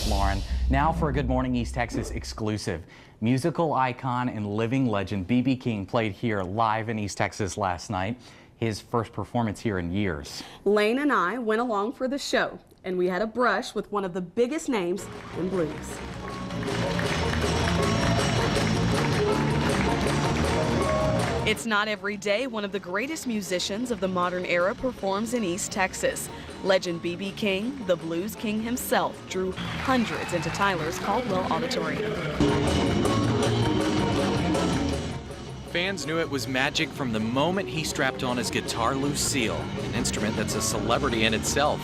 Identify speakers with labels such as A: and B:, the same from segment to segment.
A: with Lauren. Now for a Good Morning East Texas exclusive. Musical icon and living legend B.B. King played here live in East Texas last night. His first performance here in years.
B: Lane and I went along for the show, and we had a brush with one of the biggest names in blues. It's not every day one of the greatest musicians of the modern era performs in East Texas. Legend B.B. King, the blues king himself, drew hundreds into Tyler's Caldwell Auditorium.
C: Fans knew it was magic from the moment he strapped on his guitar Lucille, an instrument that's a celebrity in itself.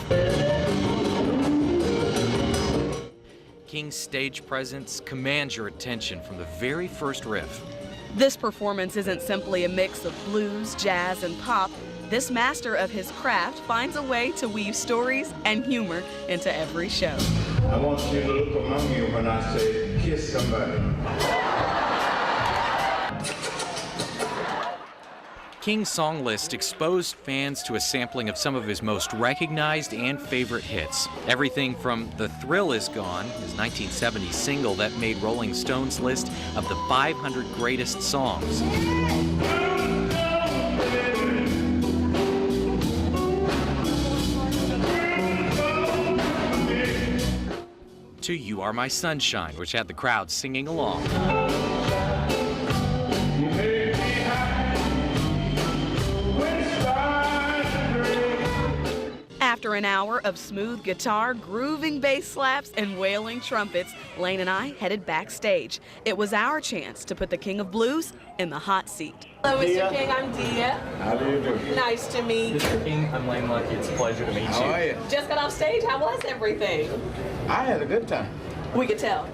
C: King's stage presence commands your attention from the very first riff.
B: This performance isn't simply a mix of blues, jazz, and pop. This master of his craft finds a way to weave stories and humor into every show.
D: I want you to look among you when I say, kiss somebody.
C: King's song list exposed fans to a sampling of some of his most recognized and favorite hits. Everything from The Thrill Is Gone, his 1970 single that made Rolling Stone's list of the 500 greatest songs, to You Are My Sunshine, which had the crowd singing along.
B: After an hour of smooth guitar, grooving bass slaps, and wailing trumpets, Lane and I headed backstage. It was our chance to put the King of Blues in the hot seat.
E: Hello, Mr. King. I'm Dia.
D: How do you do?
E: Nice to meet you.
A: Mr. King, I'm Lane Luckie. It's a pleasure to meet you.
D: How are you?
E: Just got off stage. How was everything?
D: I had a good time.
E: We could tell.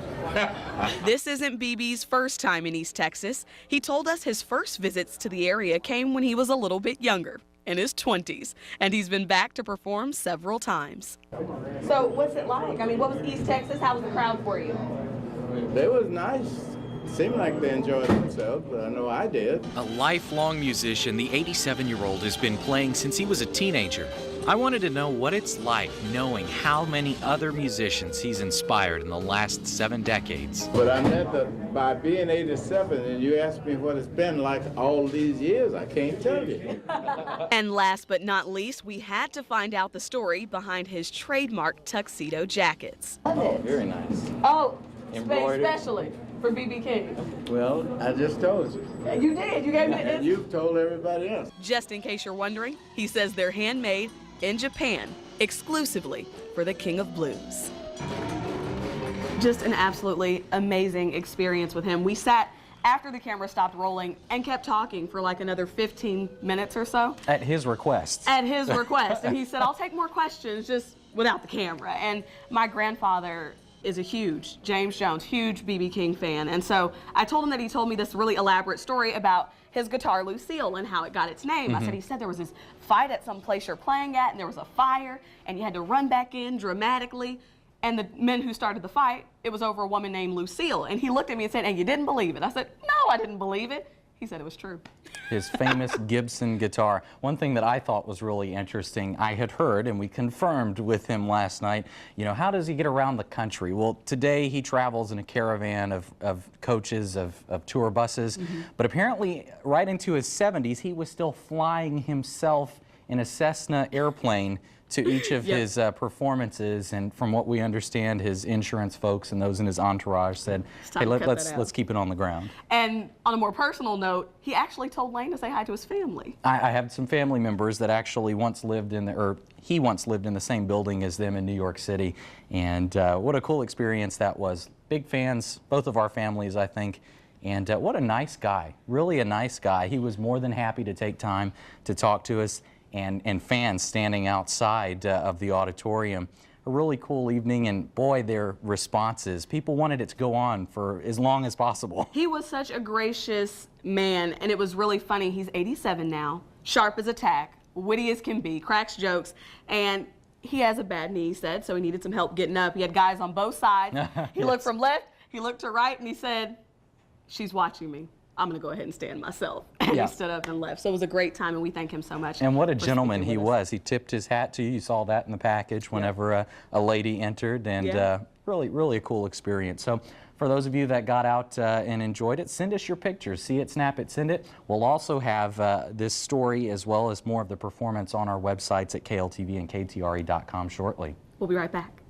B: This isn't BB's first time in East Texas. He told us his first visits to the area came when he was a little bit younger, in his 20s, and he's been back to perform several times.
E: So what's it like? I mean, what was East Texas? How was the crowd for you?
D: They was nice. Seemed like they enjoyed themselves, but I know I did.
C: A lifelong musician, the 87-year-old has been playing since he was a teenager. I wanted to know what it's like knowing how many other musicians he's inspired in the last 7 decades.
D: But I met by being 87, and you asked me what it's been like all these years, I can't tell you.
B: And last but not least, we had to find out the story behind his trademark tuxedo jackets.
D: Oh, very nice.
E: Oh,
D: Embroidered.
E: especially for B.B. King.
D: Well, I just told you.
E: You did. You gave me
D: And
E: this.
D: you've told everybody else.
B: Just in case you're wondering, he says they're handmade in Japan, exclusively for the King of Blues. Just an absolutely amazing experience with him. We sat after the camera stopped rolling and kept talking for like another 15 minutes or so.
A: At his request.
B: At his request. And he said, I'll take more questions just without the camera. And my grandfather is a huge James Jones, huge B.B. King fan. And so I told him that he told me this really elaborate story about his guitar Lucille and how it got its name. I said, he said there was this fight at some place you're playing at and there was a fire and you had to run back in dramatically. And the men who started the fight, it was over a woman named Lucille. And he looked at me and said, and you didn't believe it. I said, no, I didn't believe it. He said it was true.
A: His famous Gibson guitar. One thing that I thought was really interesting, I had heard, and we confirmed with him last night, you know, how does he get around the country? Well, today he travels in a caravan of coaches, of tour buses, but apparently right into his 70s, he was still flying himself in a Cessna airplane to each of his performances, and from what we understand, his insurance folks and those in his entourage said, hey, let's keep it on the ground.
B: And on a more personal note, he actually told Lane to say hi to his family.
A: I have some family members that actually once lived in he once lived in the same building as them in New York City, and what a cool experience that was. Big fans, both of our families, I think. And what a nice guy, really a nice guy. He was more than happy to take time to talk to us. And fans standing outside of the auditorium. A really cool evening, and boy, their responses. People wanted it to go on for as long as possible.
B: He was such a gracious man, and it was really funny. He's 87 now, sharp as a tack, witty as can be, cracks jokes, and he has a bad knee, he said, so he needed some help getting up. He had guys on both sides. He looked from left, he looked to right, and he said, she's watching me. I'm going to go ahead and stand myself. And he stood up and left. So it was a great time, and we thank him so much.
A: And what a gentleman he was. He tipped his hat to you. You saw that in the package whenever a lady entered. And really a cool experience. So for those of you that got out and enjoyed it, send us your pictures. See it, snap it, send it. We'll also have this story as well as more of the performance on our websites at KLTV and KTRE.com shortly.
B: We'll be right back.